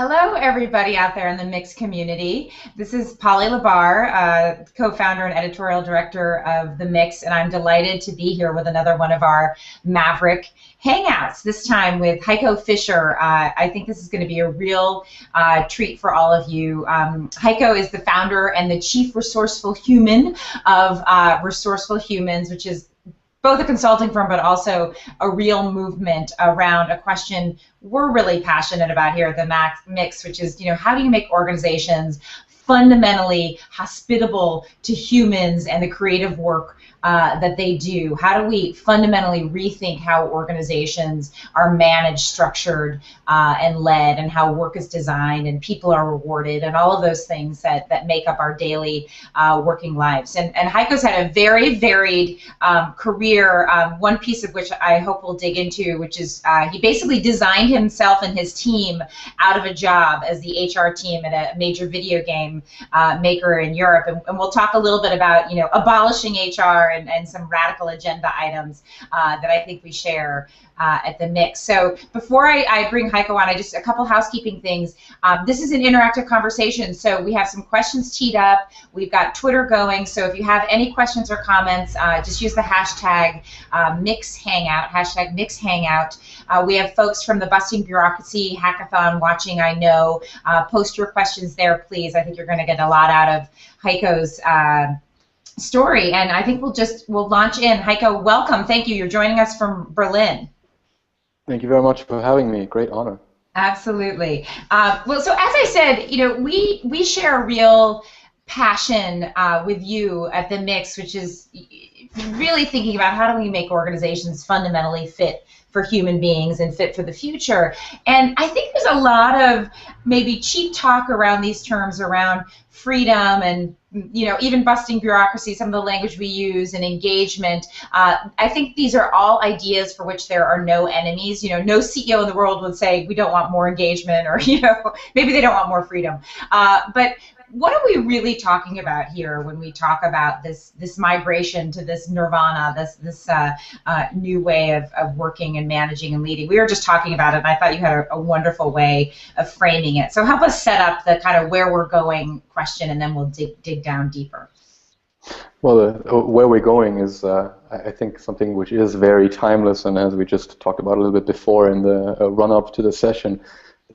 Hello, everybody out there in the Mix community. This is Polly Labar, co-founder and editorial director of the Mix, and I'm delighted to be here with another one of our Maverick Hangouts, this time with Heiko Fischer. I think this is going to be a real treat for all of you. Heiko is the founder and the chief resourceful human of Resourceful Humans, which is both a consulting firm, but also a real movement around a question we're really passionate about here at the Mix, which is, how do you make organizations fundamentally hospitable to humans and the creative work that they do? How do we fundamentally rethink how organizations are managed, structured, and led, and how work is designed and people are rewarded, and all of those things that make up our daily working lives. And Heiko's had a very varied career, one piece of which I hope we'll dig into, which is he basically designed himself and his team out of a job as the HR team at a major video game maker in Europe. And we'll talk a little bit about, abolishing HR and some radical agenda items that I think we share at the Mix. So before I bring Heiko on, just a couple housekeeping things. This is an interactive conversation, so we have some questions teed up. We've got Twitter going, so if you have any questions or comments, just use the hashtag #MixHangout, hashtag #MixHangout. We have folks from the Busting Bureaucracy Hackathon watching, I know. Post your questions there, please. I think you're going to get a lot out of Heiko's story, and I think we'll launch in. Heiko, welcome. Thank you. You're joining us from Berlin. Thank you very much for having me. Great honor. Absolutely. Well, so as I said, we share a real passion with you at the Mix, which is really thinking about how do we make organizations fundamentally fit for human beings and fit for the future. And I think there's a lot of maybe cheap talk around these terms around freedom and even busting bureaucracy, some of the language we use, and engagement. I think these are all ideas for which there are no enemies. No CEO in the world would say we don't want more engagement, or maybe they don't want more freedom. But what are we really talking about here when we talk about this migration to this nirvana, this new way of working and managing and leading? We were just talking about it, and I thought you had a wonderful way of framing it. So help us set up the kind of where we're going question, and then we'll dig down deeper. Well, where we're going is, I think, something which is very timeless, and as we just talked about a little bit before in the run-up to the session,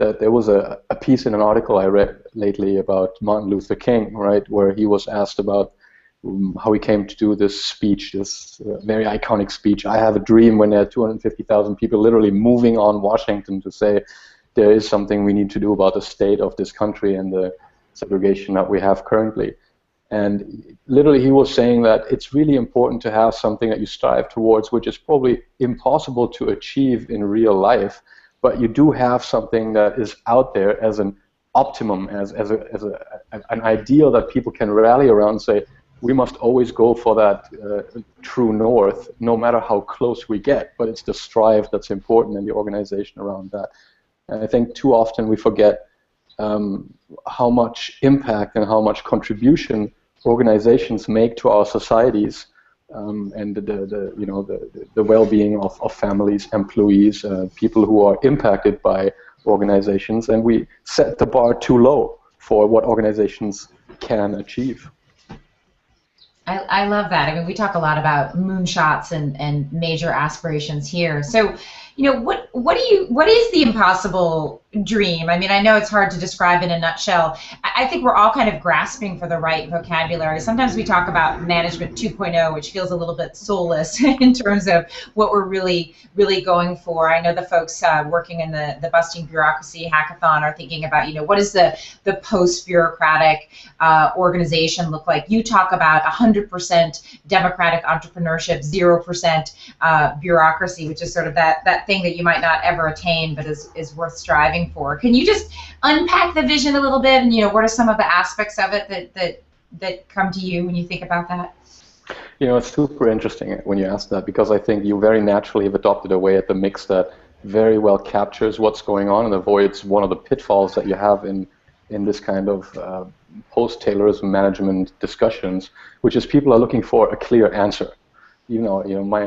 that there was a piece in an article I read lately about Martin Luther King, right, where he was asked about how he came to do this speech, this very iconic speech. I have a dream, when there are 250,000 people literally moving on Washington to say there is something we need to do about the state of this country and the segregation that we have currently. And literally he was saying that it's really important to have something that you strive towards, which is probably impossible to achieve in real life, but you do have something that is out there as an optimum, as an ideal that people can rally around and say, we must always go for that true north, no matter how close we get, but it's the strive that's important in the organization around that. And I think too often we forget how much impact and how much contribution organizations make to our societies, and the well-being of families, employees, people who are impacted by organizations, and we set the bar too low for what organizations can achieve. I love that. I mean, we talk a lot about moonshots and major aspirations here. So, what is the impossible dream? I mean, I know it's hard to describe in a nutshell. I think we're all kind of grasping for the right vocabulary. Sometimes we talk about management 2.0, which feels a little bit soulless in terms of what we're really going for. I know the folks working in the Busting Bureaucracy Hackathon are thinking about, what does the post-bureaucratic organization look like? You talk about 100% democratic entrepreneurship, 0% bureaucracy, which is sort of that thing that you might not ever attain, but is worth striving for. Can you just unpack the vision a little bit, and what are some of the aspects of it that come to you when you think about that? It's super interesting when you ask that, because I think you very naturally have adopted a way at the Mix that very well captures what's going on and avoids one of the pitfalls that you have in this kind of post-Taylorism management discussions, which is people are looking for a clear answer. my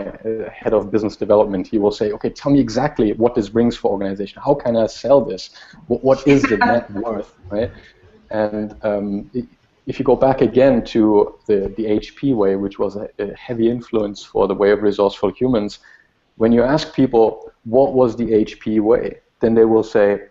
head of business development, he will say, okay, tell me exactly what this brings for organization. How can I sell this? What is the net worth, right? And if you go back again to the HP way, which was a heavy influence for the way of resourceful humans, when you ask people what was the HP way, then they will say,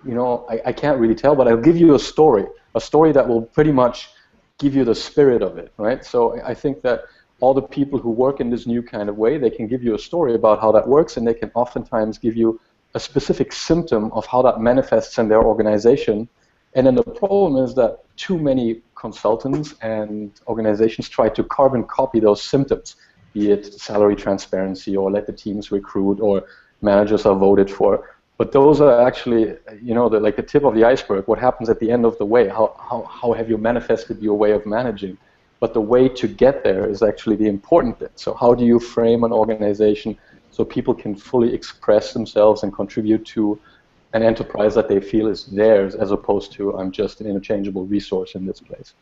I can't really tell, but I'll give you a story that will pretty much give you the spirit of it, right? So I think that all the people who work in this new kind of way, they can give you a story about how that works, and they can oftentimes give you a specific symptom of how that manifests in their organization. And then the problem is that too many consultants and organizations try to carbon copy those symptoms, be it salary transparency or let the teams recruit or managers are voted for. But those are actually, like the tip of the iceberg. What happens at the end of the way? How have you manifested your way of managing? But the way to get there is actually the important bit. So how do you frame an organization so people can fully express themselves and contribute to an enterprise that they feel is theirs, as opposed to I'm just an interchangeable resource in this place?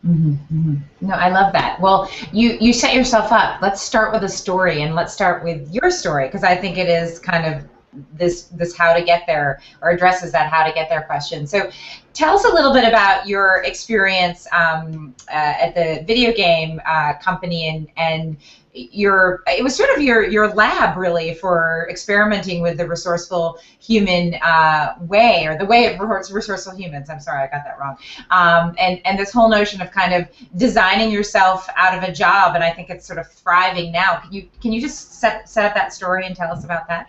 Mm-hmm, mm-hmm. No, I love that. Well, you set yourself up. Let's start with a story, and let's start with your story, because I think it is kind of this how to get there, or addresses that how to get there question. So tell us a little bit about your experience at the video game company, and it was sort of your lab really for experimenting with the resourceful human way, or the way of resourceful humans. I'm sorry, I got that wrong. And this whole notion of kind of designing yourself out of a job, and I think it's sort of thriving now. Can you just set up that story and tell us about that?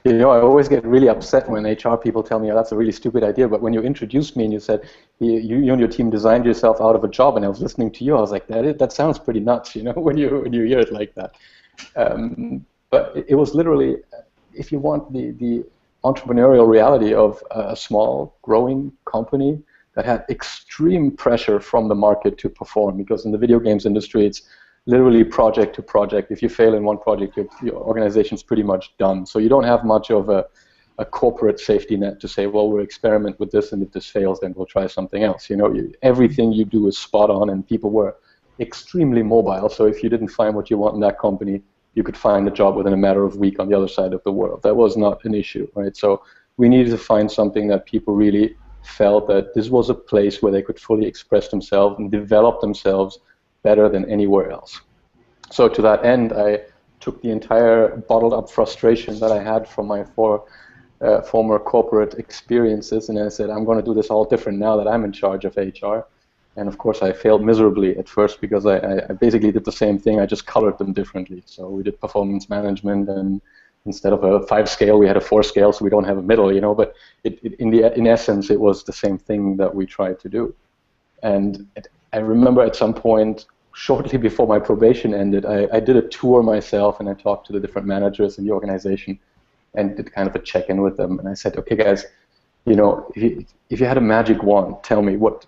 I always get really upset when HR people tell me, oh, that's a really stupid idea. But when you introduced me and you said you and your team designed yourself out of a job, and I was listening to you, I was like, that sounds pretty nuts, when you hear it like that. But it was literally, if you want the entrepreneurial reality of a small, growing company that had extreme pressure from the market to perform, because in the video games industry, it's literally project to project. If you fail in one project, your organization's pretty much done. So you don't have much of a corporate safety net to say, well, we'll experiment with this, and if this fails, then we'll try something else. Everything you do is spot on, and people were extremely mobile. So if you didn't find what you want in that company, you could find a job within a matter of a week on the other side of the world. That was not an issue, right? So we needed to find something that people really felt that this was a place where they could fully express themselves and develop themselves better than anywhere else. So to that end, I took the entire bottled up frustration that I had from my former corporate experiences, and I said, I'm going to do this all different now that I'm in charge of HR. And of course, I failed miserably at first, because I basically did the same thing, I just colored them differently. So we did performance management, and instead of a 5 scale, we had a 4 scale, so we don't have a middle, but in essence, it was the same thing that we tried to do. And I remember at some point, shortly before my probation ended, I did a tour myself, and I talked to the different managers in the organization and did kind of a check-in with them. And I said, okay, guys, if you had a magic wand, tell me what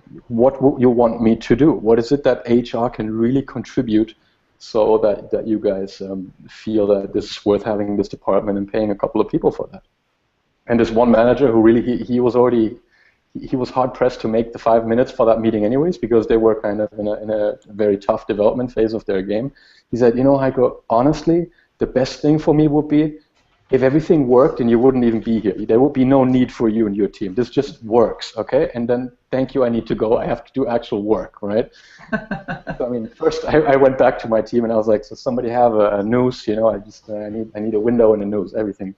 you want me to do. What is it that HR can really contribute so that you guys feel that this is worth having this department and paying a couple of people for that? And this one manager who really, he was hard-pressed to make the 5 minutes for that meeting anyways, because they were kind of in a very tough development phase of their game. He said, Heiko, honestly, the best thing for me would be if everything worked and you wouldn't even be here. There would be no need for you and your team. This just works, okay? And then, thank you, I need to go. I have to do actual work, right? So, first I went back to my team and I was like, so somebody have a noose, I need a window and a noose. Everything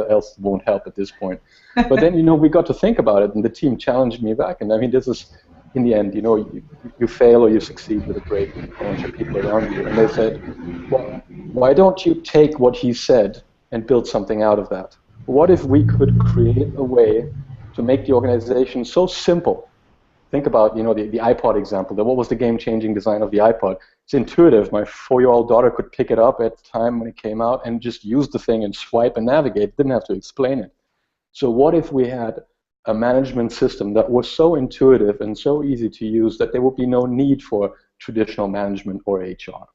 else won't help at this point. But then, we got to think about it, and the team challenged me back. And this is, in the end, you fail or you succeed with a great bunch of people around you. And they said, well, why don't you take what he said and build something out of that? What if we could create a way to make the organization so simple? Think about, the iPod example. What was the game-changing design of the iPod? It's intuitive. My 4-year-old daughter could pick it up at the time when it came out and just use the thing and swipe and navigate. Didn't have to explain it. So what if we had a management system that was so intuitive and so easy to use that there would be no need for traditional management or HR?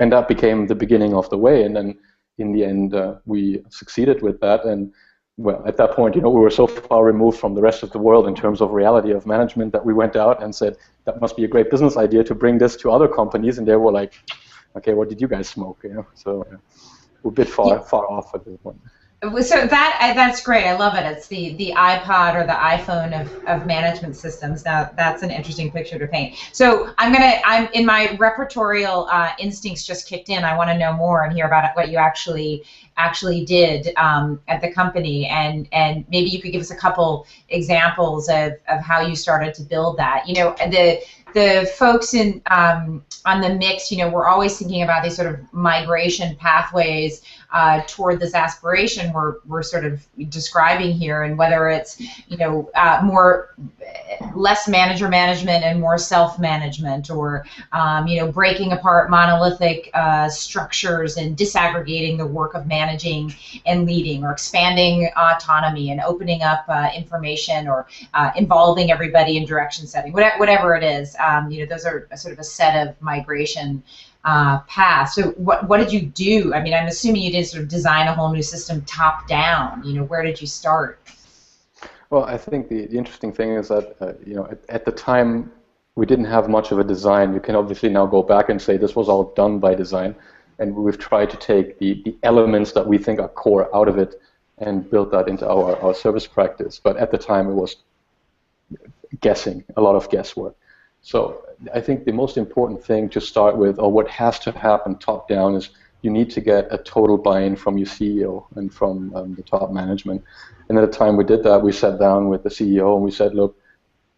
And that became the beginning of the way. And then in the end, we succeeded with that. And well, at that point, we were so far removed from the rest of the world in terms of reality of management that we went out and said, that must be a great business idea to bring this to other companies. And they were like, okay, what did you guys smoke? You know, so we're a bit far off at this point. So that's great. I love it. It's the iPod or the iPhone of management systems. Now that's an interesting picture to paint. So I'm in my repertorial instincts just kicked in. I want to know more and hear about what you actually did at the company, and maybe you could give us a couple examples of how you started to build that. You know, the folks in on the mix, you know, we're always thinking about these sort of migration pathways toward this aspiration we're sort of describing here, and whether it's, you know, less manager management and more self-management, or you know, breaking apart monolithic structures and disaggregating the work of managing and leading, or expanding autonomy and opening up information, or involving everybody in direction setting, whatever it is. You know, those are sort of a set of migration paths. So what did you do? I mean, I'm assuming you did sort of design a whole new system top down. You know, where did you start? Well, I think the interesting thing is that you know, at the time we didn't have much of a design. You can obviously now go back and say this was all done by design, and we've tried to take the elements that we think are core out of it and build that into our service practice. But at the time it was guessing, a lot of guesswork. So I think the most important thing to start with, or what has to happen top down, is you need to get a total buy-in from your CEO and from the top management. And at the time we did that, we sat down with the CEO and we said, look,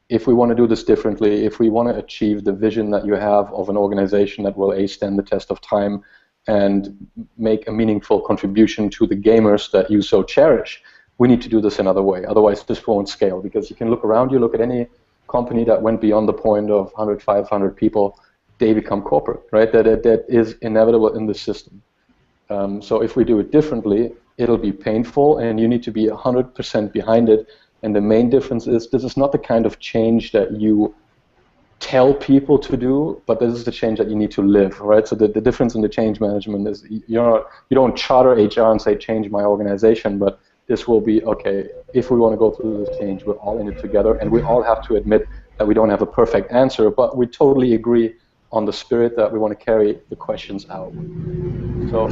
if we want to do this differently, if we want to achieve the vision that you have of an organization that will stand the test of time and make a meaningful contribution to the gamers that you so cherish, we need to do this another way. Otherwise this won't scale, because you can look around you, look at any company that went beyond the point of 100, 500 people, they become corporate, right? That is inevitable in the system. So if we do it differently, it'll be painful, and you need to be 100% behind it. And the main difference is this is not the kind of change that you tell people to do, but this is the change that you need to live, right? So the difference in the change management is you don't charter HR and say, change my organization, but this will be, okay, if we want to go through this change, we're all in it together, and we all have to admit that we don't have a perfect answer, but we totally agree on the spirit that we want to carry the questions out. So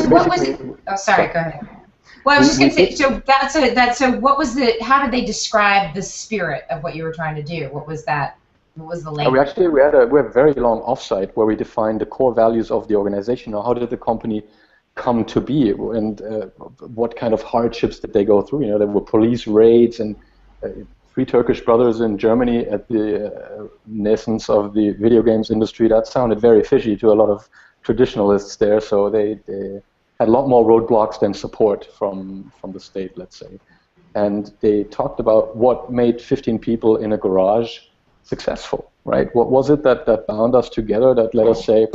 what was it? Oh, sorry, go ahead. Well, I was just going to say, so what was how did they describe the spirit of what you were trying to do? What was that? What was the language? We had a very long offsite where we defined the core values of the organization, or how did the company come to be, and what kind of hardships did they go through. You know, there were police raids, and 3 Turkish brothers in Germany at the nascence of the video games industry. That sounded very fishy to a lot of traditionalists there, so they had a lot more roadblocks than support from the state, let's say. And they talked about what made 15 people in a garage successful, right? What was it that bound us together, that let us say,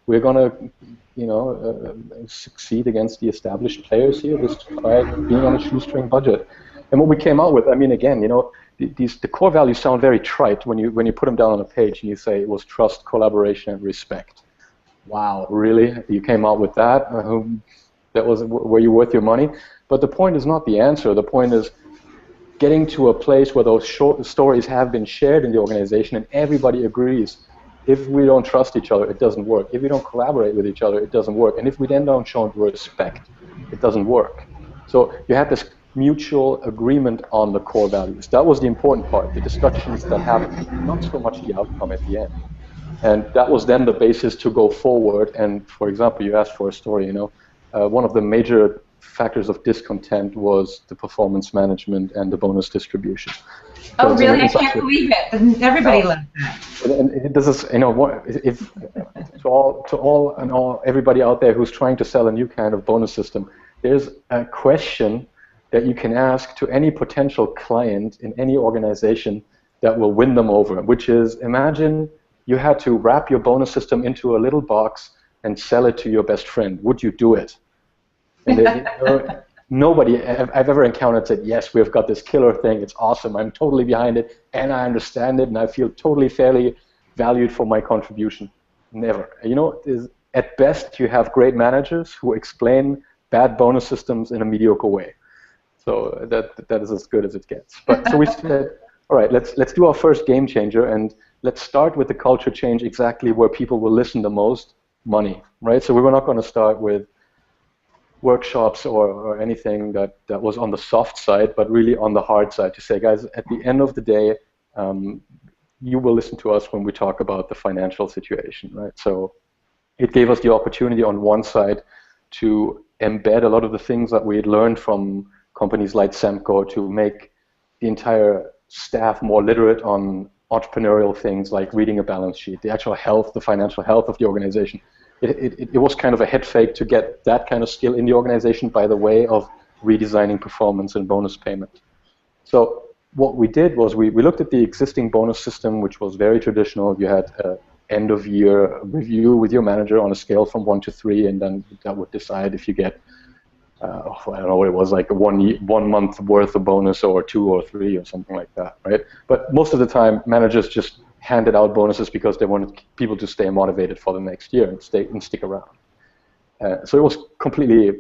we're going to, you know, succeed against the established players here, despite being on a shoestring budget. And what we came out with, I mean, again, you know, the core values sound very trite when you put them down on a page and you say it was trust, collaboration, and respect. Wow, really? You came out with that? Were you worth your money? But the point is not the answer. The point is getting to a place where those short stories have been shared in the organization and everybody agrees. If we don't trust each other, it doesn't work. If we don't collaborate with each other, it doesn't work. And if we then don't show respect, it doesn't work. So you have this mutual agreement on the core values. That was the important part, the discussions that happened, not so much the outcome at the end. And that was then the basis to go forward. And for example, you asked for a story, you know, one of the major factors of discontent was the performance management and the bonus distribution. Oh, really? I can't believe it. Everybody loves that. And this is, you know, if everybody out there who's trying to sell a new kind of bonus system, there's a question that you can ask to any potential client in any organization that will win them over, which is, imagine you had to wrap your bonus system into a little box and sell it to your best friend. Would you do it? And nobody I've ever encountered said, yes, we've got this killer thing, it's awesome, I'm totally behind it, and I understand it, and I feel totally fairly valued for my contribution. Never. You know, at best, you have great managers who explain bad bonus systems in a mediocre way. So that is as good as it gets. But so we said, all right, let's do our first game changer, and let's start with the culture change exactly where people will listen the most, money, right? So we were not going to start with workshops or anything that was on the soft side, but really on the hard side to say, guys, at the end of the day, you will listen to us when we talk about the financial situation, right? So it gave us the opportunity on one side to embed a lot of the things that we had learned from companies like Semco to make the entire staff more literate on entrepreneurial things like reading a balance sheet, the actual health, the financial health of the organization. It was kind of a head fake to get that kind of skill in the organization by the way of redesigning performance and bonus payment. So what we did was we looked at the existing bonus system, which was very traditional. You had an end of year review with your manager on a scale from 1 to 3, and then that would decide if you get I don't know what it was, like 1 month worth of bonus or 2 or 3 or something like that, right? But most of the time, managers just handed out bonuses because they wanted people to stay motivated for the next year and stick around. So it was completely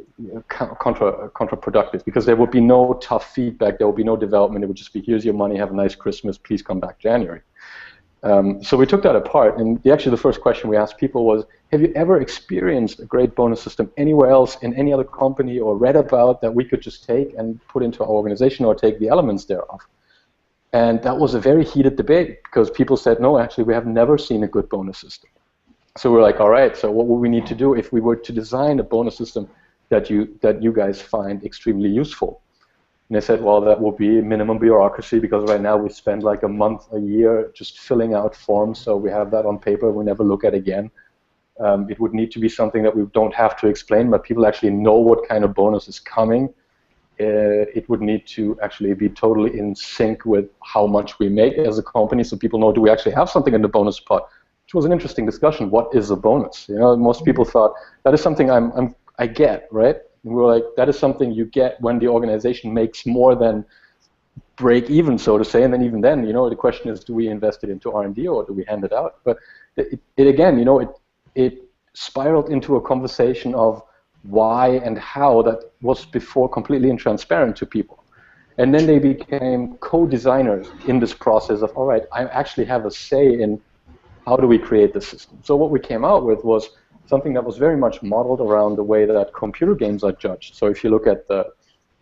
counterproductive because there would be no tough feedback, there would be no development. It would just be, here's your money, have a nice Christmas, please come back January. So we took that apart, and actually the first question we asked people was, have you ever experienced a great bonus system anywhere else in any other company or read about that we could just take and put into our organization or take the elements thereof? And that was a very heated debate because people said, no, actually we have never seen a good bonus system. So we're like, all right, so what would we need to do if we were to design a bonus system that you guys find extremely useful? And they said, well, that will be minimum bureaucracy because right now we spend like a month a year just filling out forms, so we have that on paper we never look at again. It would need to be something that we don't have to explain, but people actually know what kind of bonus is coming. It would need to actually be totally in sync with how much we make as a company, so people know, do we actually have something in the bonus pot? Which was an interesting discussion. What is a bonus? You know, most people thought that is something I get, right? And we were like, that is something you get when the organization makes more than break even, so to say. And then even then, you know, the question is, do we invest it into R&D or do we hand it out? But it again, you know, it spiraled into a conversation of why and how that was before completely intransparent to people. And then they became co-designers in this process of, all right, I actually have a say in how do we create the system. So what we came out with was something that was very much modeled around the way that computer games are judged. So if you look at the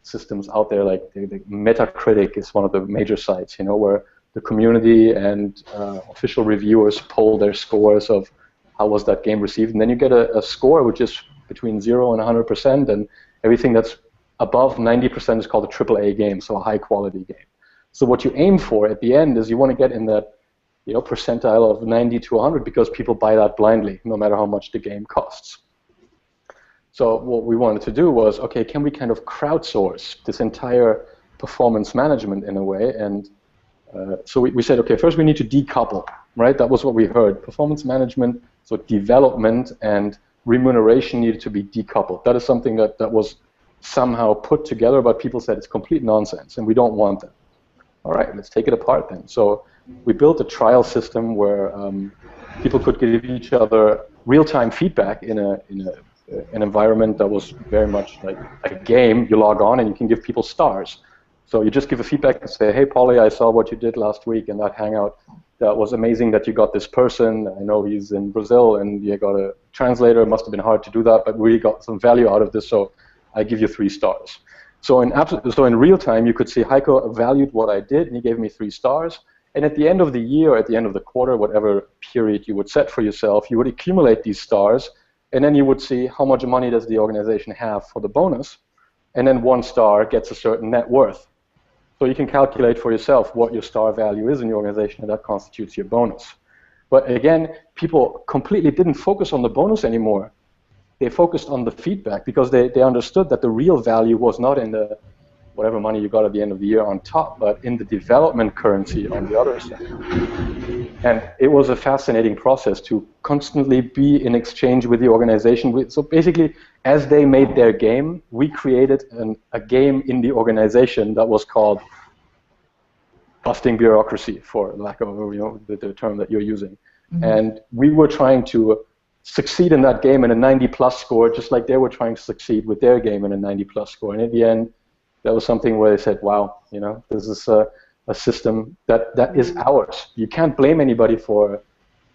systems out there, like the Metacritic is one of the major sites, you know, where the community and official reviewers poll their scores of how was that game received, and then you get a score which is between 0 and 100%, and everything that's above 90% is called a AAA game, so a high-quality game. So what you aim for at the end is you want to get in that, you know, percentile of 90 to 100 because people buy that blindly, no matter how much the game costs. So what we wanted to do was, okay, can we kind of crowdsource this entire performance management in a way? And so we said, okay, first we need to decouple, right? That was what we heard. Performance management, so development and remuneration needed to be decoupled. That is something that was somehow put together, but people said it's complete nonsense, and we don't want that. All right, let's take it apart then. So we built a trial system where people could give each other real-time feedback in an environment that was very much like a game. You log on and you can give people stars. So you just give a feedback and say, hey, Polly, I saw what you did last week in that Hangout. That was amazing that you got this person. I know he's in Brazil and you got a translator. It must have been hard to do that, but we got some value out of this, so I give you 3 stars. So in real time, you could see Heiko valued what I did, and he gave me 3 stars. And at the end of the year, or at the end of the quarter, whatever period you would set for yourself, you would accumulate these stars, and then you would see how much money does the organization have for the bonus, and then 1 star gets a certain net worth. So you can calculate for yourself what your star value is in your organization, and that constitutes your bonus. But again, people completely didn't focus on the bonus anymore. They focused on the feedback because they understood that the real value was not in the whatever money you got at the end of the year on top, but in the development currency on the other side. And it was a fascinating process to constantly be in exchange with the organization. So basically, as they made their game, we created a game in the organization that was called busting bureaucracy, for lack of the term that you're using. Mm-hmm. And we were trying to succeed in that game in a 90+ score, just like they were trying to succeed with their game in a 90+ score. And at the end, that was something where they said, wow, this is a system that is ours. You can't blame anybody for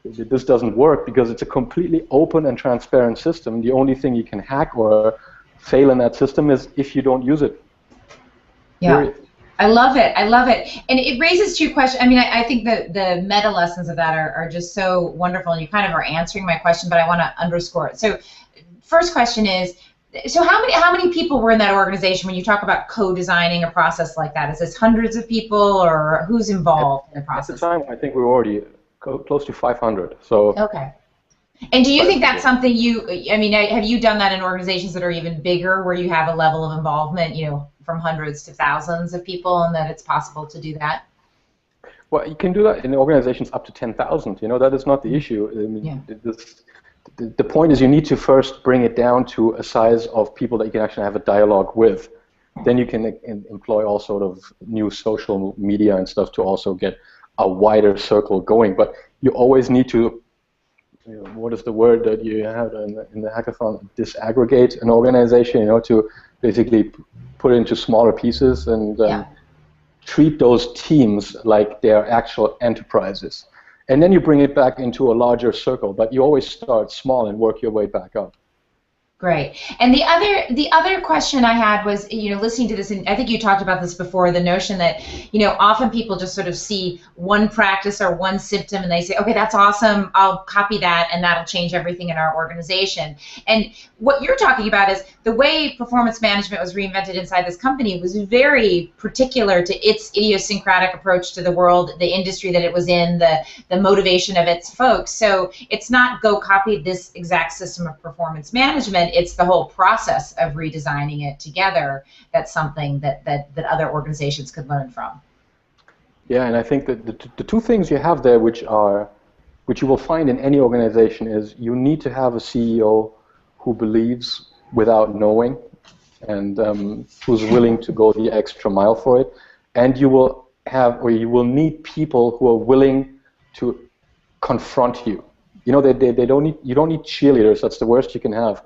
this doesn't work because it's a completely open and transparent system. The only thing you can hack or fail in that system is if you don't use it. Yeah. Period. I love it. I love it. And it raises two questions. I mean, I think the meta lessons of that are just so wonderful. And you kind of are answering my question, but I want to underscore it. So first question is, so how many people were in that organization when you talk about co-designing a process like that? Is this hundreds of people, or who's involved in the process? At the time, I think we were already close to 500. So okay. And do you think that's something I mean, have you done that in organizations that are even bigger, where you have a level of involvement, from hundreds to thousands of people, and that it's possible to do that? Well, you can do that in organizations up to 10,000. That is not the issue. I mean, the point is you need to first bring it down to a size of people that you can actually have a dialogue with. Then you can employ all sort of new social media and stuff to also get a wider circle going. But you always need to, what is the word that you have in the hackathon? Disaggregate an organization, to basically put it into smaller pieces and treat those teams like they're actual enterprises. And then you bring it back into a larger circle, but you always start small and work your way back up. Great. And the other question I had was, listening to this, and I think you talked about this before, the notion that, often people just sort of see one practice or one symptom and they say, okay, that's awesome, I'll copy that and that'll change everything in our organization. And what you're talking about is the way performance management was reinvented inside this company was very particular to its idiosyncratic approach to the world, the industry that it was in, the motivation of its folks. So it's not go copy this exact system of performance management. It's the whole process of redesigning it together. That's something that other organizations could learn from. Yeah, and I think that the two things you have there, which you will find in any organization, is you need to have a CEO who believes without knowing, and who's willing to go the extra mile for it, and you will need people who are willing to confront you. They don't need, you don't need cheerleaders. That's the worst you can have.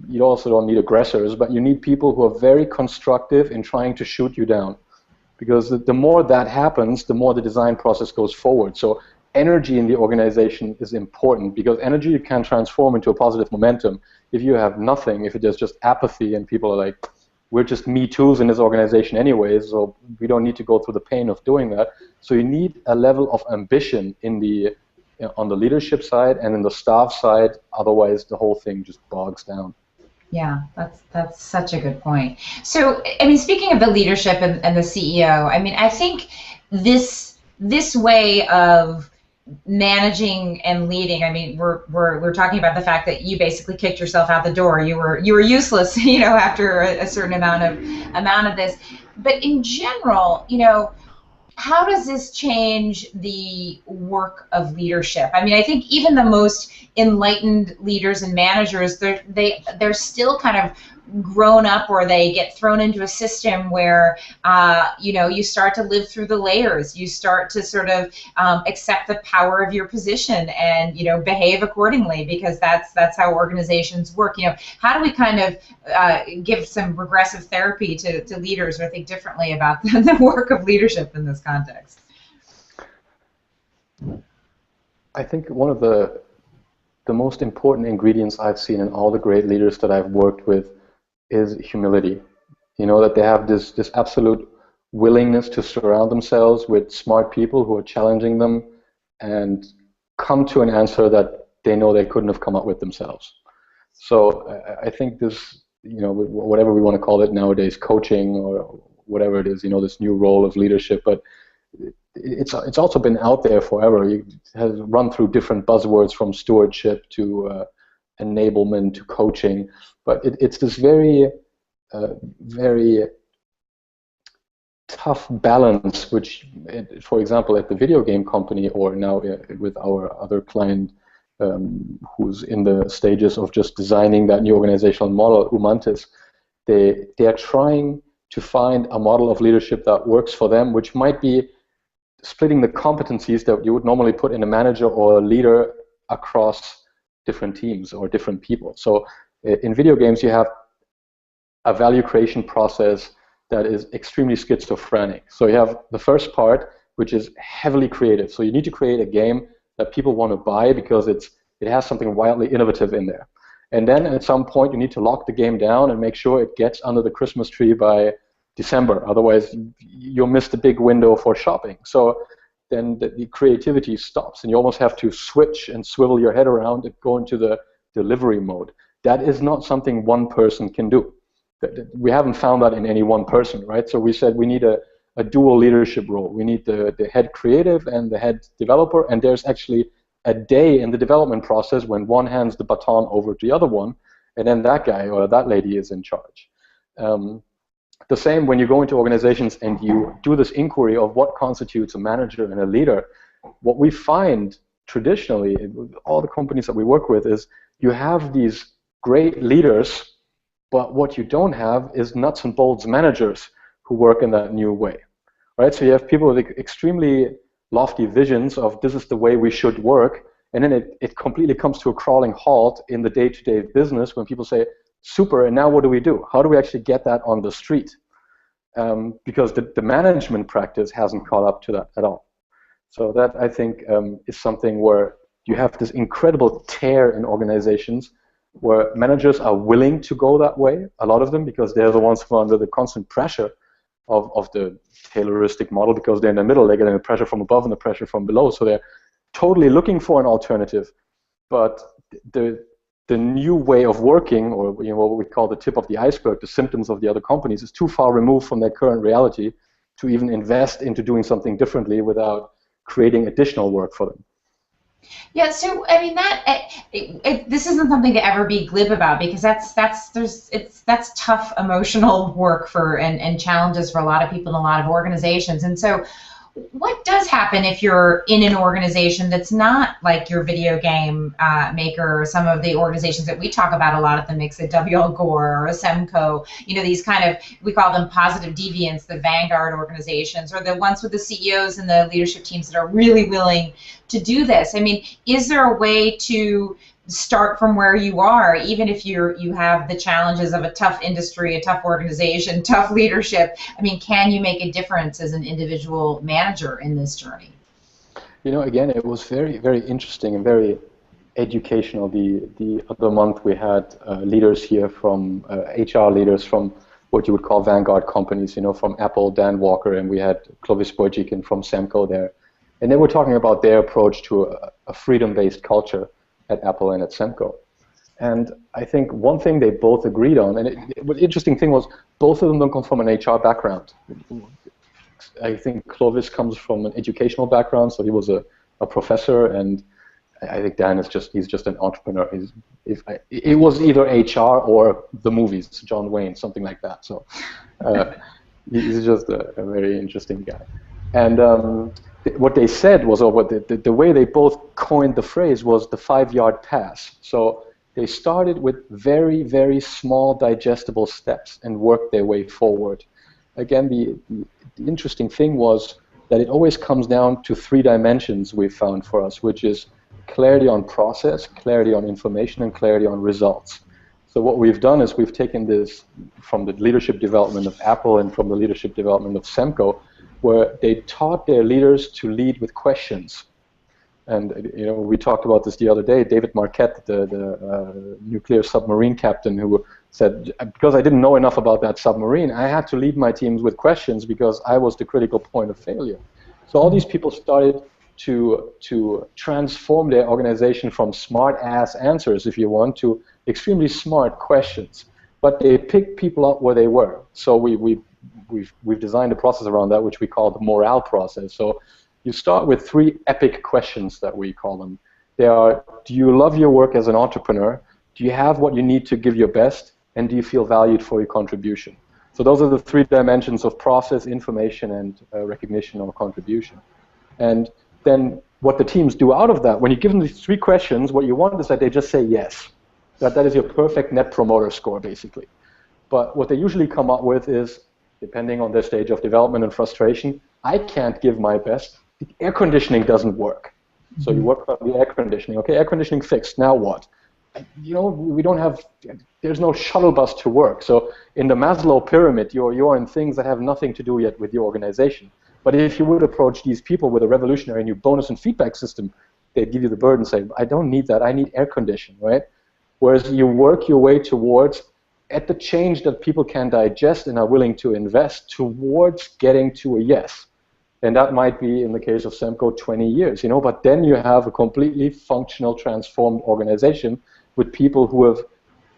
You also don't need aggressors, but you need people who are very constructive in trying to shoot you down. Because the more that happens, the more the design process goes forward. So energy in the organization is important, because energy you can transform into a positive momentum. If you have nothing, if there's just apathy and people are like, we're just me too's in this organization anyways, so we don't need to go through the pain of doing that. So you need a level of ambition on the leadership side and in the staff side, otherwise the whole thing just bogs down. Yeah, that's such a good point. So, I mean, speaking of the leadership and the CEO, I mean, I think this way of managing and leading, I mean, we're talking about the fact that you basically kicked yourself out the door. You were useless, after a certain amount of this. But in general, how does this change the work of leadership? I mean, I think even the most enlightened leaders and managers, they're still kind of grown up, or they get thrown into a system where you start to live through the layers. You start to sort of accept the power of your position and behave accordingly, because that's how organizations work. How do we kind of give some regressive therapy to leaders, or think differently about the work of leadership in this context? I think one of the most important ingredients I've seen in all the great leaders that I've worked with is humility. That they have this absolute willingness to surround themselves with smart people who are challenging them and come to an answer that they know they couldn't have come up with themselves. So I think this, whatever we want to call it nowadays, coaching or whatever it is, this new role of leadership, but it's also been out there forever. It has run through different buzzwords, from stewardship to enablement to coaching, but it's this very tough balance, which, for example, at the video game company, or now with our other client who's in the stages of just designing that new organizational model, Umantis, they are trying to find a model of leadership that works for them, which might be splitting the competencies that you would normally put in a manager or a leader across different teams or different people. So in video games, you have a value creation process that is extremely schizophrenic. So you have the first part, which is heavily creative. So you need to create a game that people want to buy because it has something wildly innovative in there. And then at some point you need to lock the game down and make sure it gets under the Christmas tree by December. Otherwise you'll miss the big window for shopping. So then the creativity stops and you almost have to switch and swivel your head around and go into the delivery mode. That is not something one person can do. We haven't found that in any one person, right? So we said we need a dual leadership role. We need the head creative and the head developer, and there's actually a day in the development process when one hands the baton over to the other one, and then that guy or that lady is in charge. The same when you go into organizations and you do this inquiry of what constitutes a manager and a leader. What we find traditionally in all the companies that we work with is you have these great leaders, but what you don't have is nuts and bolts managers who work in that new way, right? So you have people with extremely lofty visions of this is the way we should work, and then it completely comes to a crawling halt in the day-to-day business when people say, super, and now what do we do? How do we actually get that on the street? Because the management practice hasn't caught up to that at all. So that, I think, is something where you have this incredible tear in organizations where managers are willing to go that way, a lot of them, because they're the ones who are under the constant pressure of the Tayloristic model, because they're in the middle, they're getting the pressure from above and the pressure from below, so they're totally looking for an alternative. But the new way of working, or what we call the tip of the iceberg, the symptoms of the other companies, is too far removed from their current reality to even invest into doing something differently without creating additional work for them. Yeah, so I mean this isn't something to ever be glib about, because that's tough emotional work for and challenges for a lot of people in a lot of organizations. And so what does happen if you're in an organization that's not like your video game maker or some of the organizations that we talk about a lot at the Mix, at WL Gore or Semco, these kind of, we call them positive deviants, the vanguard organizations, or the ones with the CEOs and the leadership teams that are really willing to do this. I mean, is there a way to start from where you are, even if you have the challenges of a tough industry, a tough organization, tough leadership? I mean, can you make a difference as an individual manager in this journey? Again, it was very, very interesting and very educational. The other month we had leaders here from HR leaders from what you would call vanguard companies, from Apple, Dan Walker, and we had Clovis Boyjikin from Semco there. And they were talking about their approach to a freedom-based culture at Apple and at Semco. And I think one thing they both agreed on, and the interesting thing was both of them don't come from an HR background. I think Clovis comes from an educational background, so he was a professor, and I think Dan is he's just an entrepreneur. It was either HR or the movies, John Wayne, something like that. So he's just a very interesting guy. And what they said was, or the way they both coined the phrase was the 5-yard pass. So they started with very, very small digestible steps and worked their way forward. Again, the interesting thing was that it always comes down to 3 dimensions we found for us, which is clarity on process, clarity on information, and clarity on results. So what we've done is we've taken this from the leadership development of Apple and from the leadership development of Semco, where they taught their leaders to lead with questions. And we talked about this the other day. David Marquette, the nuclear submarine captain, who said, because I didn't know enough about that submarine, I had to lead my teams with questions because I was the critical point of failure. So all these people started to transform their organization from smart-ass answers, if you want, to extremely smart questions. But they picked people up where they were. So we've designed a process around that, which we call the morale process. So you start with 3 epic questions that we call them. They are, do you love your work as an entrepreneur? Do you have what you need to give your best? And do you feel valued for your contribution? So those are the 3 dimensions of process, information, and recognition or contribution. And then what the teams do out of that, when you give them these 3 questions, what you want is that they just say yes. That is your perfect net promoter score, basically. But what they usually come up with is, depending on their stage of development and frustration, I can't give my best. The air conditioning doesn't work. So you work on the air conditioning. Okay, air conditioning fixed. Now what? We don't have, there's no shuttle bus to work. So in the Maslow pyramid, you're in things that have nothing to do yet with your organization. But if you would approach these people with a revolutionary new bonus and feedback system, they'd give you the bird and say, I don't need that, I need air conditioning, right? Whereas you work your way towards, at the change that people can digest and are willing to invest towards getting to a yes. And that might be, in the case of Semco, 20 years, but then you have a completely functional, transformed organization with people who have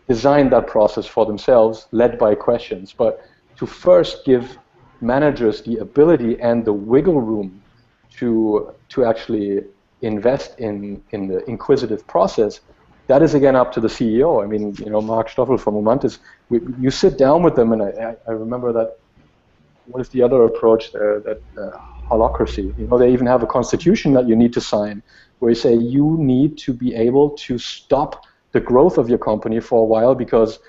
designed that process for themselves, led by questions. But to first give managers the ability and the wiggle room to actually invest in the inquisitive process, that is again up to the CEO. I mean, Mark Stoffel from Umantis, you sit down with them, and I remember that, what is the other approach there, that holacracy. They even have a constitution that you need to sign, where you say you need to be able to stop the growth of your company for a while, because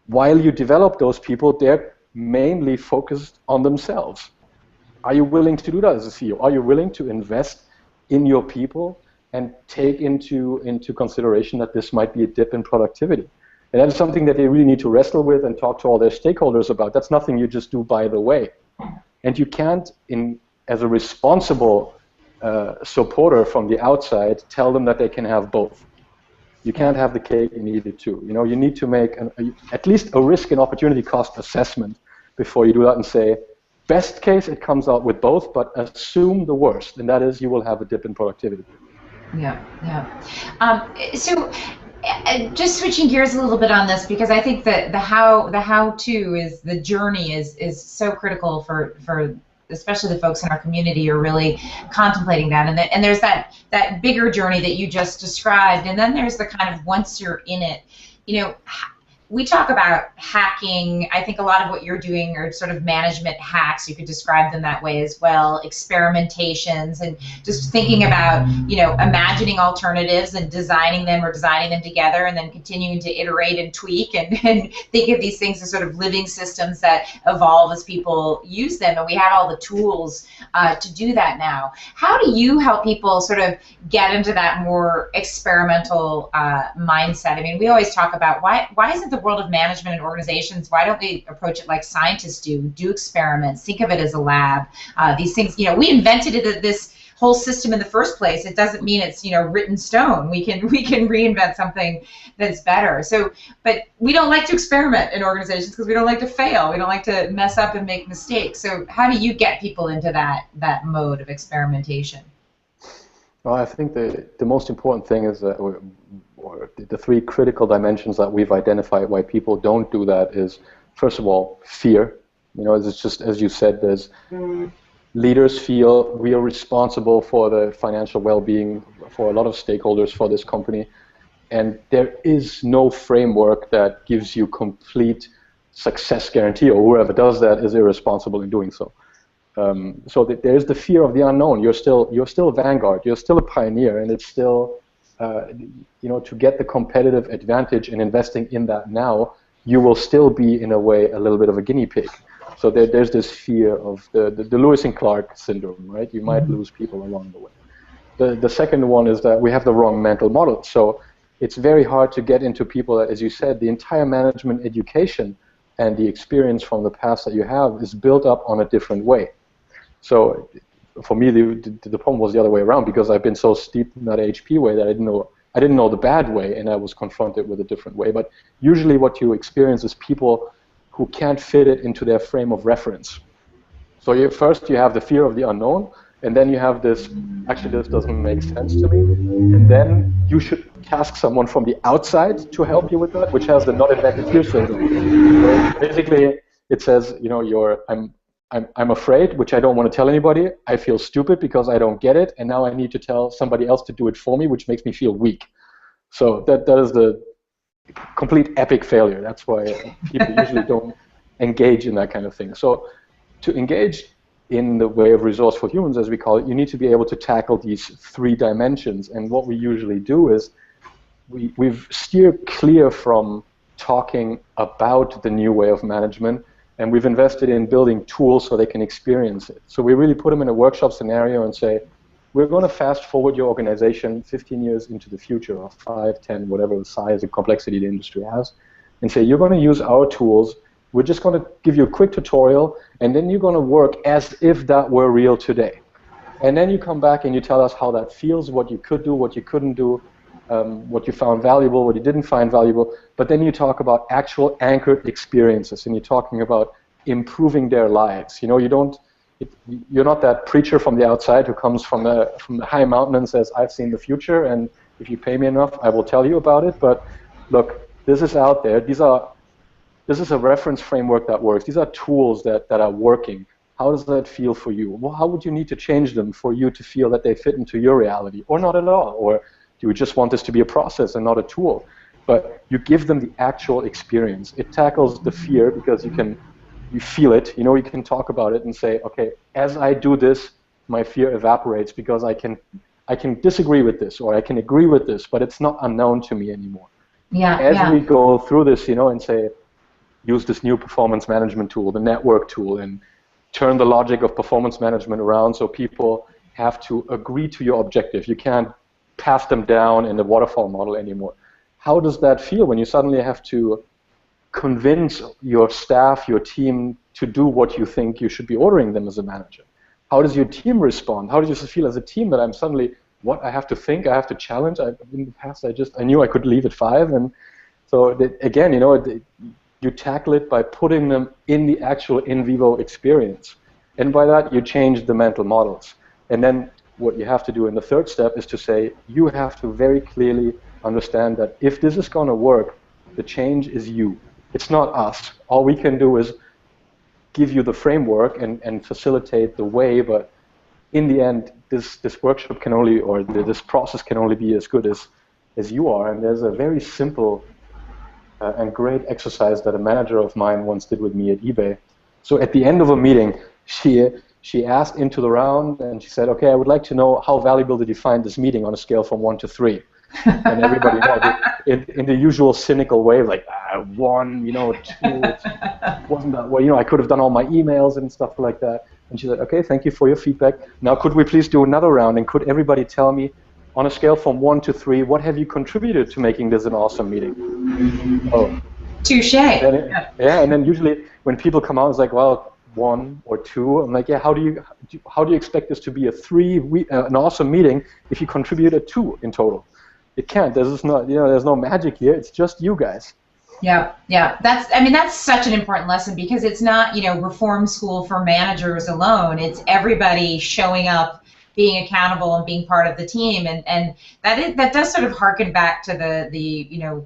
while you develop those people, they're mainly focused on themselves. Are you willing to do that as a CEO? Are you willing to invest in your people and take into consideration that this might be a dip in productivity? And that is something that they really need to wrestle with and talk to all their stakeholders about. That's nothing you just do by the way. And you can't, as a responsible supporter from the outside, tell them that they can have both. You can't have the cake and eat it too. You need to make at least a risk and opportunity cost assessment before you do that and say, best case, it comes out with both, but assume the worst, and that is you will have a dip in productivity. Yeah. So just switching gears a little bit on this, because I think that the how-to is, the journey is so critical for especially the folks in our community who are really contemplating that. And there's that bigger journey that you just described, and then there's the kind of once you're in it, we talk about hacking. I think a lot of what you're doing are sort of management hacks. You could describe them that way as well. Experimentations, and just thinking about, imagining alternatives and designing them together, and then continuing to iterate and tweak and think of these things as sort of living systems that evolve as people use them. And we have all the tools to do that now. How do you help people sort of get into that more experimental mindset? I mean, we always talk about why isn't the world of management and organizations, why don't they approach it like scientists do experiments, think of it as a lab. These things, we invented this whole system in the first place. It doesn't mean it's written stone. We can reinvent something that's better. So, but we don't like to experiment in organizations because we don't like to fail. We don't like to mess up and make mistakes. So how do you get people into that mode of experimentation? Well, I think the most important thing is that, or the three critical dimensions that we've identified why people don't do that is, first of all, fear. It's just, as you said, there's leaders feel we are responsible for the financial well-being for a lot of stakeholders for this company, and there is no framework that gives you complete success guarantee, or whoever does that is irresponsible in doing so. So there's the fear of the unknown. You're still a vanguard. You're still a pioneer, and it's still to get the competitive advantage in investing in that now, you will still be, in a way, a little bit of a guinea pig. So there's this fear of the Lewis and Clark syndrome, right? You might lose people along the way. The second one is that we have the wrong mental model. So it's very hard to get into people that, as you said, the entire management education and the experience from the past that you have is built up on a different way. So for me, the problem was the other way around, because I've been so steeped in that HP way that I didn't know the bad way, and I was confronted with a different way. But usually what you experience is people who can't fit it into their frame of reference. So first you have the fear of the unknown, and then you have this, actually this doesn't make sense to me, and then you should ask someone from the outside to help you with that, which has the not invented here syndrome. So basically it says, I'm afraid, which I don't want to tell anybody. I feel stupid because I don't get it, and now I need to tell somebody else to do it for me, which makes me feel weak. So that is the complete epic failure. That's why people usually don't engage in that kind of thing. So to engage in the way of resourceful humans, as we call it, you need to be able to tackle these three dimensions. And what we usually do is we've steered clear from talking about the new way of management, and we've invested in building tools so they can experience it. So we really put them in a workshop scenario and say, we're going to fast forward your organization 15 years into the future, or 5, 10, whatever the size and complexity the industry has, and say, you're going to use our tools. We're just going to give you a quick tutorial, and then you're going to work as if that were real today. And then you come back and you tell us how that feels, what you could do, what you couldn't do, what you found valuable, what you didn't find valuable. But then you talk about actual anchored experiences, and you're talking about improving their lives. You know, you're not that preacher from the outside who comes from the high mountain and says, I've seen the future, and if you pay me enough, I will tell you about it. But look, this is out there. This is a reference framework that works. These are tools that are working. How does that feel for you? Well, how would you need to change them for you to feel that they fit into your reality, or not at all? Or do you just want this to be a process and not a tool? But you give them the actual experience. It tackles the fear because you feel it. You know, you can talk about it and say, okay, as I do this, my fear evaporates because I can disagree with this, or I can agree with this, but it's not unknown to me anymore. As we go through this, you know, and say, use this new performance management tool, the network tool, and turn the logic of performance management around so people have to agree to your objective. You can't pass them down in the waterfall model anymore. How does that feel when you suddenly have to convince your staff, your team, to do what you think you should be ordering them as a manager? How does your team respond? How do you feel as a team that I'm suddenly, what, I have to think, I have to challenge? In the past, I knew I could leave at 5, and so again, you know, you tackle it by putting them in the actual in vivo experience. And by that, you change the mental models. And then what you have to do in the third step is to say, you have to very clearly understand that if this is going to work, the change is you. It's not us. All we can do is give you the framework and facilitate the way, but in the end, this workshop can only, or this process can only be as good as you are. And there's a very simple and great exercise that a manager of mine once did with me at eBay. So at the end of a meeting, she asked into the round, and she said, okay, I would like to know how valuable did you find this meeting on a scale from 1 to 3? And everybody in the usual cynical way, like, 1, you know, 2, it wasn't that well, you know, I could have done all my emails and stuff like that. And she said, okay, thank you for your feedback. Now could we please do another round, and could everybody tell me, on a scale from 1 to 3, what have you contributed to making this an awesome meeting? Oh, touche. Yeah, and then usually when people come out, it's like, well, 1 or 2. I'm like, yeah, how do you expect this to be a 3, an awesome meeting if you contribute a 2 in total? It can't. There's no magic here. It's just you guys. Yeah. That's such an important lesson, because it's not, you know, reform school for managers alone. It's everybody showing up, being accountable, and being part of the team, and that does sort of harken back to the you know,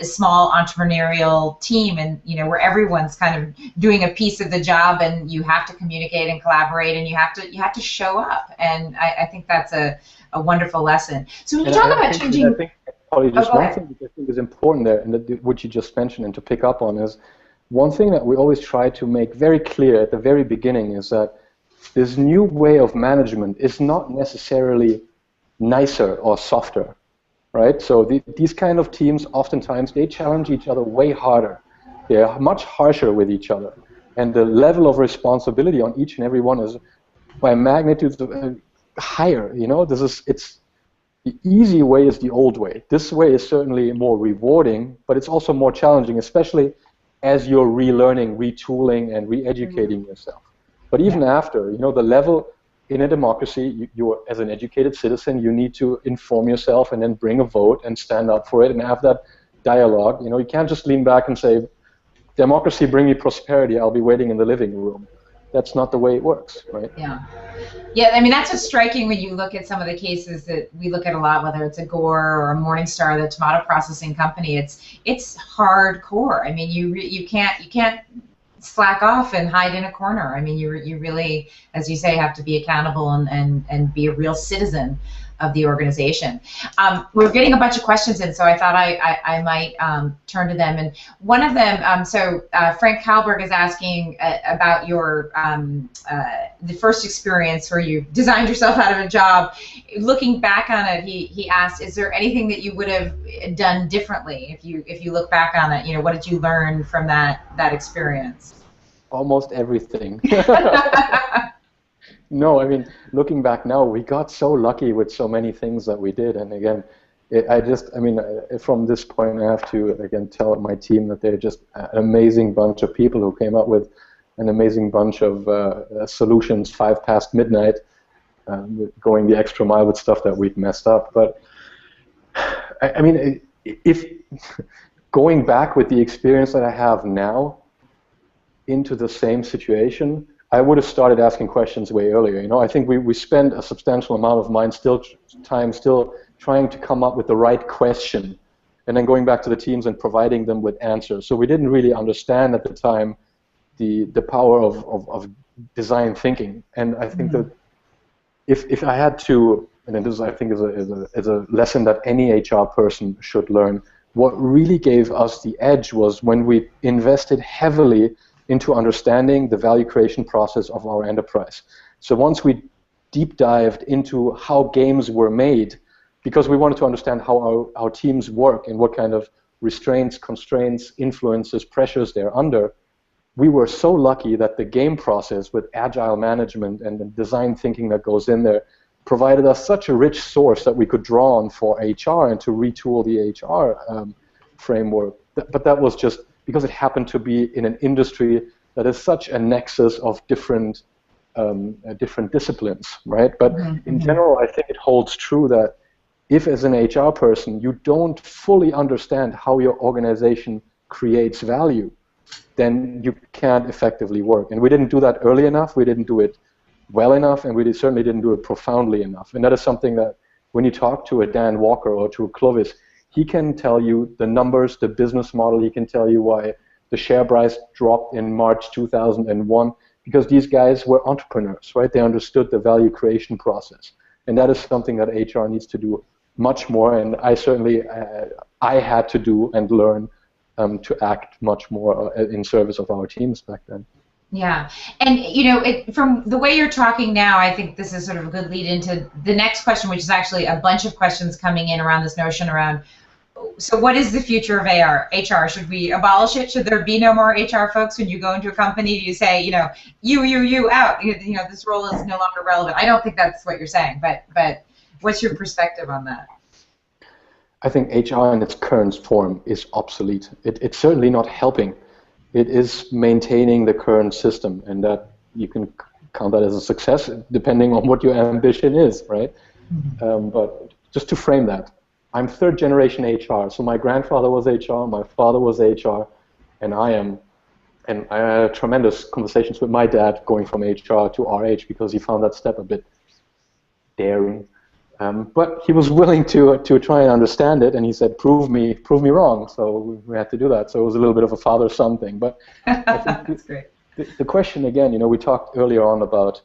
small entrepreneurial team, and you know, where everyone's kind of doing a piece of the job, and you have to communicate and collaborate, and you have to show up, and I think that's a wonderful lesson. So when you talk about changing, I think probably just one thing that I think is important there, and that what you just mentioned and to pick up on, is one thing that we always try to make very clear at the very beginning is that this new way of management is not necessarily nicer or softer, right? So these kind of teams, oftentimes, they challenge each other way harder. They're much harsher with each other. And the level of responsibility on each and every one is by magnitudes higher, you know? It's the easy way is the old way. This way is certainly more rewarding, but it's also more challenging, especially as you're relearning, retooling, and re-educating yourself. But even after, you know, the level in a democracy, you're, as an educated citizen, you need to inform yourself and then bring a vote and stand up for it and have that dialogue. You know, you can't just lean back and say, democracy, bring me prosperity, I'll be waiting in the living room. That's not the way it works, right? Yeah, I mean, that's what's striking when you look at some of the cases that we look at a lot, whether it's a Gore or a Morningstar, the tomato processing company. It's hardcore. I mean, you can't slack off and hide in a corner. I mean, you really, as you say, have to be accountable and be a real citizen of the organization. We're getting a bunch of questions in, so I thought I might turn to them. And one of them, Frank Kalberg is asking about your the first experience where you designed yourself out of a job. Looking back on it, he asked, is there anything that you would have done differently if you look back on it? You know, what did you learn from that experience? Almost everything. No, I mean, looking back now, we got so lucky with so many things that we did. And again, from this point, I have to, again, tell my team that they're just an amazing bunch of people who came up with an amazing bunch of solutions 5 past midnight. going the extra mile with stuff that we've messed up. But I mean, if going back with the experience that I have now into the same situation, I would have started asking questions way earlier. You know, I think we spend a substantial amount of time still trying to come up with the right question, and then going back to the teams and providing them with answers. So we didn't really understand at the time the power of design thinking. And I think that if I had to, and this I think is a lesson that any HR person should learn, what really gave us the edge was when we invested heavily into understanding the value creation process of our enterprise. So once we deep dived into how games were made, because we wanted to understand how our teams work and what kind of restraints, constraints, influences, pressures they're under, we were so lucky that the game process with agile management and the design thinking that goes in there provided us such a rich source that we could draw on for HR and to retool the HR framework. But that was just because it happened to be in an industry that is such a nexus of different disciplines, right? But in general, I think it holds true that if as an HR person you don't fully understand how your organization creates value, then you can't effectively work. And we didn't do that early enough, we didn't do it well enough, and we certainly didn't do it profoundly enough. And that is something that when you talk to a Dan Walker or to a Clovis, he can tell you the numbers, the business model, he can tell you why the share price dropped in March 2001, because these guys were entrepreneurs, right? They understood the value creation process. And that is something that HR needs to do much more, and I certainly, I had to do and learn to act much more in service of our teams back then. Yeah, and you know, from the way you're talking now, I think this is sort of a good lead into the next question, which is actually a bunch of questions coming in around this notion around, so what is the future of HR? Should we abolish it? Should there be no more HR folks when you go into a company? Do you say, you know, you out, you know, this role is no longer relevant? I don't think that's what you're saying, but what's your perspective on that? I think HR in its current form is obsolete. It's certainly not helping. It is maintaining the current system, and that you can count that as a success depending on what your ambition is, right? But just to frame that, I'm third generation HR. So my grandfather was HR, my father was HR, and I am. And I had tremendous conversations with my dad going from HR to RH because he found that step a bit daring. But he was willing to try and understand it, and he said, prove me wrong. So we had to do that. So it was a little bit of a father-son thing. But I think That's great. The question again, you know, we talked earlier on about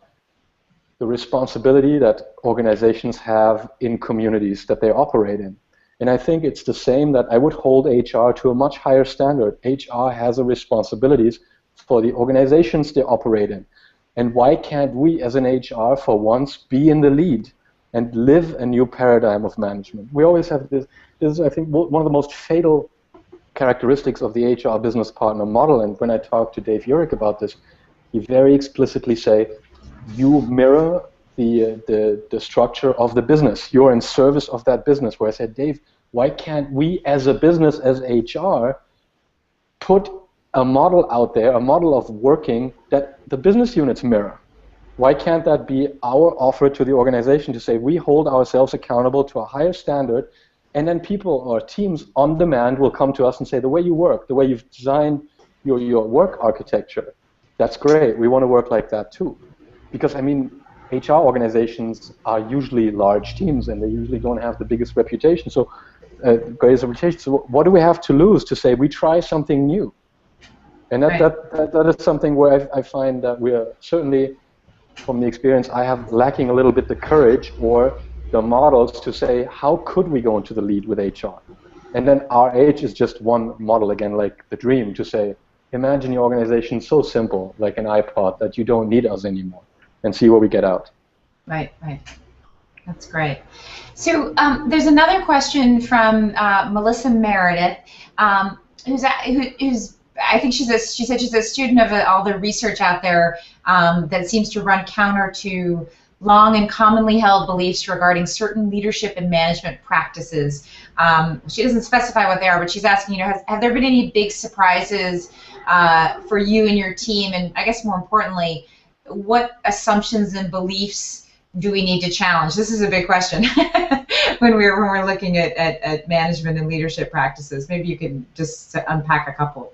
the responsibility that organizations have in communities that they operate in. And I think it's the same that I would hold HR to a much higher standard. HR has a responsibilities for the organizations they operate in. And why can't we as an HR for once be in the lead and live a new paradigm of management? We always have this is, I think, one of the most fatal characteristics of the HR business partner model. And when I talk to Dave Urich about this, he very explicitly say, you mirror the structure of the business. You're in service of that business. Where I said, Dave, why can't we as a business, as HR, put a model out there, a model of working that the business units mirror? Why can't that be our offer to the organization to say we hold ourselves accountable to a higher standard, and then people or teams on demand will come to us and say, the way you work, the way you've designed your work architecture, that's great. We want to work like that too. Because, I mean, HR organizations are usually large teams, and they usually don't have the biggest reputation. So, greatest reputation. So what do we have to lose to say we try something new? And that is something where I find that we are certainly, from the experience I have, lacking a little bit the courage or the models to say, how could we go into the lead with HR? And then RH is just one model, again, like the dream, to say, imagine your organization so simple, like an iPod, that you don't need us anymore, and see where we get out. Right. That's great. So there's another question from Melissa Meredith, who's I think she said she's a student of all the research out there that seems to run counter to long and commonly held beliefs regarding certain leadership and management practices. She doesn't specify what they are, but she's asking, you know, have there been any big surprises for you and your team, and I guess more importantly, what assumptions and beliefs do we need to challenge? This is a big question when we're looking at management and leadership practices. Maybe you can just unpack a couple.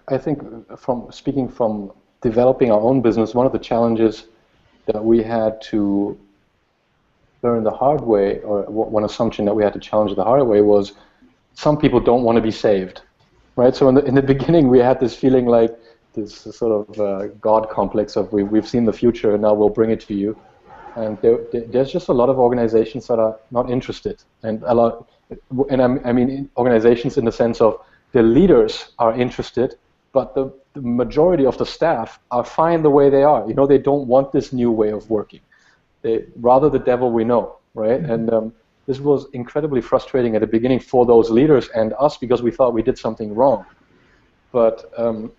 I think speaking from developing our own business, one of the challenges that we had to learn the hard way, or one assumption that we had to challenge the hard way, was some people don't want to be saved, right? So in the beginning, we had this feeling like this sort of God complex of we've seen the future and now we'll bring it to you. And there's just a lot of organizations that are not interested, and I mean organizations in the sense of the leaders are interested, but the majority of the staff are fine the way they are. You know, they don't want this new way of working. Rather the devil we know, right? And this was incredibly frustrating at the beginning for those leaders and us, because we thought we did something wrong. But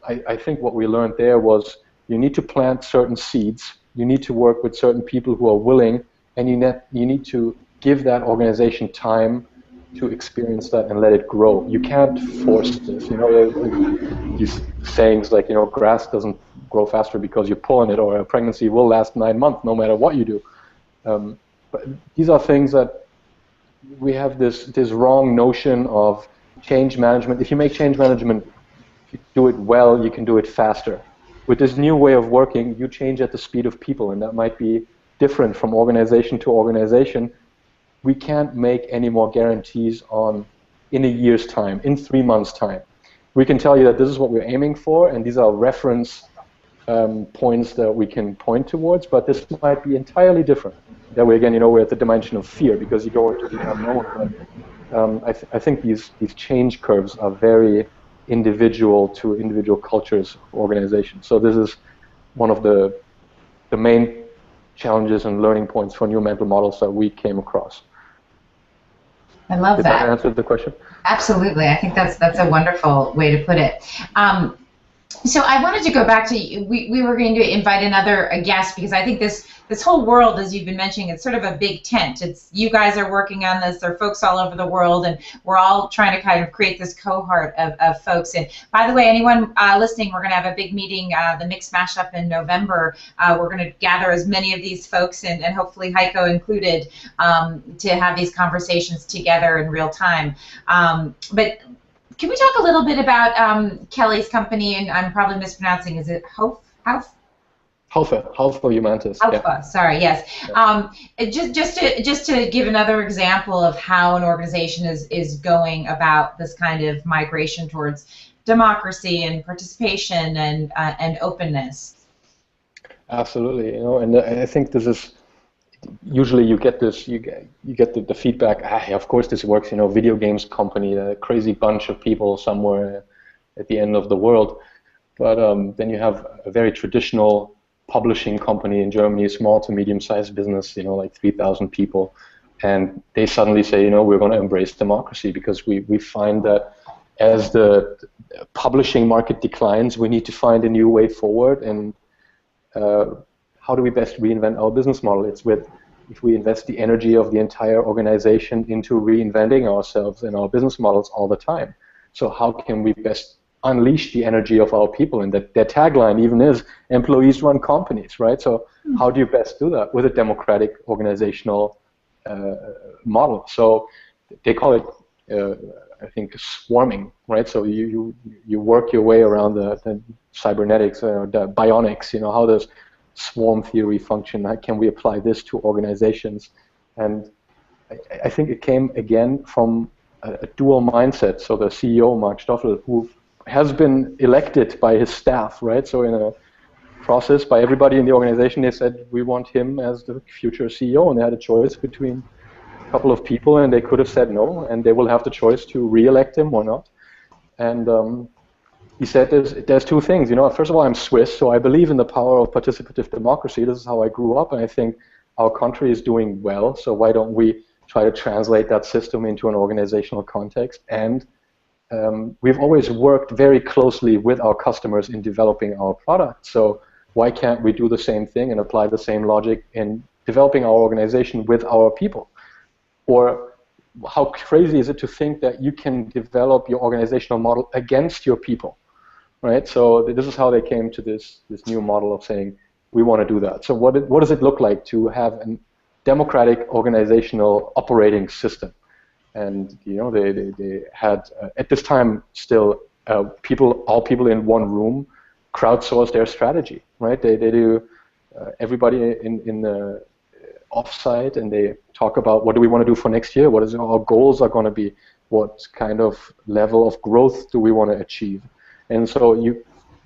I think what we learned there was you need to plant certain seeds, you need to work with certain people who are willing, and you need to give that organization time to experience that and let it grow. You can't force this. You know, these sayings like, you know, grass doesn't grow faster because you pull on it, or a pregnancy will last 9 months no matter what you do. But these are things that we have this wrong notion of change management. If you make change management, if you do it well, you can do it faster. With this new way of working, you change at the speed of people, and that might be different from organization to organization. We can't make any more guarantees in a year's time, in 3 months' time. We can tell you that this is what we're aiming for, and these are reference points that we can point towards, but this might be entirely different. That way, again, you know, we're at the dimension of fear, because you go into the unknown. But I think these change curves are very individual to individual cultures of organizations. So this is one of the main challenges and learning points for new mental models that we came across. I love that. Did that answer the question? Absolutely. I think that's a wonderful way to put it. So I wanted to go back to, we were going to invite a guest, because I think this whole world, as you've been mentioning, it's sort of a big tent. It's you guys are working on this, there are folks all over the world, and we're all trying to kind of create this cohort of folks. And by the way, anyone listening, we're going to have a big meeting, the Mix Mashup in November. We're going to gather as many of these folks, and hopefully Heiko included, to have these conversations together in real time. But can we talk a little bit about Kelly's company? And I'm probably mispronouncing. Is it Hof? Alpha Humantis. Alpha, yeah. Sorry, yes. Just to give another example of how an organization is going about this kind of migration towards democracy and participation and openness. Absolutely, you know, and I think this is usually you get the feedback. Of course, this works. You know, video games company, a crazy bunch of people somewhere at the end of the world. But then you have a very traditional publishing company in Germany, small to medium-sized business, you know, like 3,000 people, and they suddenly say, you know, we're going to embrace democracy, because we find that as the publishing market declines, we need to find a new way forward. And how do we best reinvent our business model? It's if we invest the energy of the entire organization into reinventing ourselves and our business models all the time. So how can we best unleash the energy of our people? And that their tagline even is employees run companies, right? So how do you best do that? With a democratic organizational model. So they call it, I think, swarming, right? So you work your way around the cybernetics, the bionics, you know, how does swarm theory function? How can we apply this to organizations? And I think it came again from a dual mindset. So the CEO, Mark Stoffel, who has been elected by his staff, right? So in a process by everybody in the organization, they said, we want him as the future CEO, and they had a choice between a couple of people, and they could have said no, and they will have the choice to re-elect him or not. And he said there's two things. You know, first of all, I'm Swiss, so I believe in the power of participative democracy. This is how I grew up, and I think our country is doing well, so why don't we try to translate that system into an organizational context? And we've always worked very closely with our customers in developing our product, so why can't we do the same thing and apply the same logic in developing our organization with our people? Or how crazy is it to think that you can develop your organizational model against your people, right? So this is how they came to this new model of saying we want to do that. So what does it look like to have a democratic organizational operating system? And they had at this time still all people in one room crowdsource their strategy, right? They do everybody in the offsite, and they talk about what do we want to do for next year, what is our goals are going to be, what kind of level of growth do we want to achieve. And so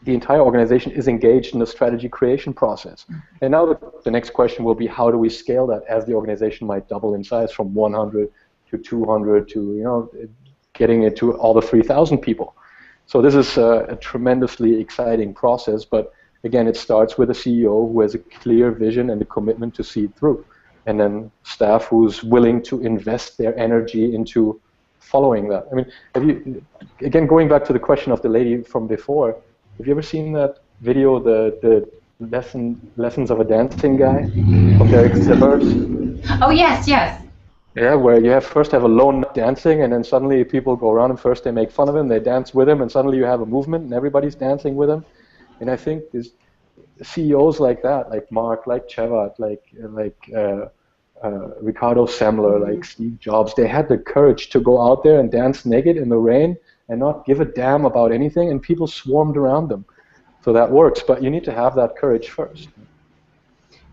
the entire organization is engaged in the strategy creation process. And now the next question will be, how do we scale that as the organization might double in size from 100 to 200 to getting it to all the 3,000 people. So this is a tremendously exciting process, but again, it starts with a CEO who has a clear vision and a commitment to see it through, and then staff who's willing to invest their energy into following that. I mean, again, going back to the question of the lady from before, have you ever seen that video, the lessons of a dancing guy from Derek Sivers? Oh yes, yes. Yeah, where you first have a lone nut dancing, and then suddenly people go around and first they make fun of him, they dance with him, and suddenly you have a movement and everybody's dancing with him. And I think there's CEOs like that, like Mark, like Chevat, like Ricardo Semler, like Steve Jobs, they had the courage to go out there and dance naked in the rain and not give a damn about anything, and people swarmed around them. So that works, but you need to have that courage first.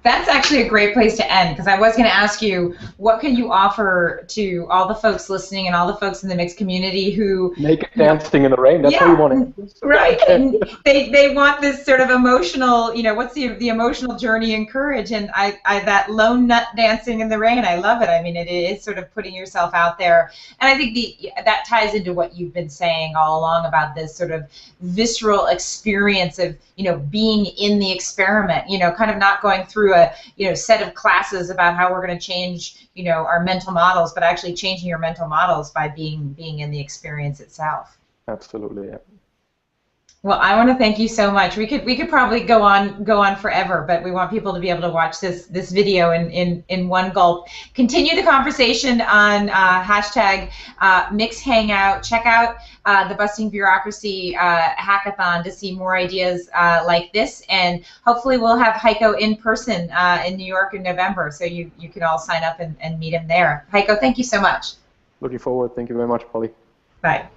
That's actually a great place to end, because I was going to ask you, what can you offer to all the folks listening and all the folks in the mixed community who naked dancing in the rain? That's what you want to. Right, and they want this sort of emotional, what's the emotional journey and courage, and I that lone nut dancing in the rain, I love it. I mean, it is sort of putting yourself out there, and I think that ties into what you've been saying all along about this sort of visceral experience of being in the experiment, kind of not going through a set of classes about how we're going to change our mental models, but actually changing your mental models by being in the experience itself. Absolutely, yeah. Well, I want to thank you so much. We could probably go on forever, but we want people to be able to watch this video in one gulp. Continue the conversation on hashtag Mix Hangout. Check out the Busting Bureaucracy hackathon to see more ideas like this, and hopefully we'll have Heiko in person in New York in November, so you can all sign up and meet him there. Heiko, thank you so much. Looking forward. Thank you very much, Polly. Bye.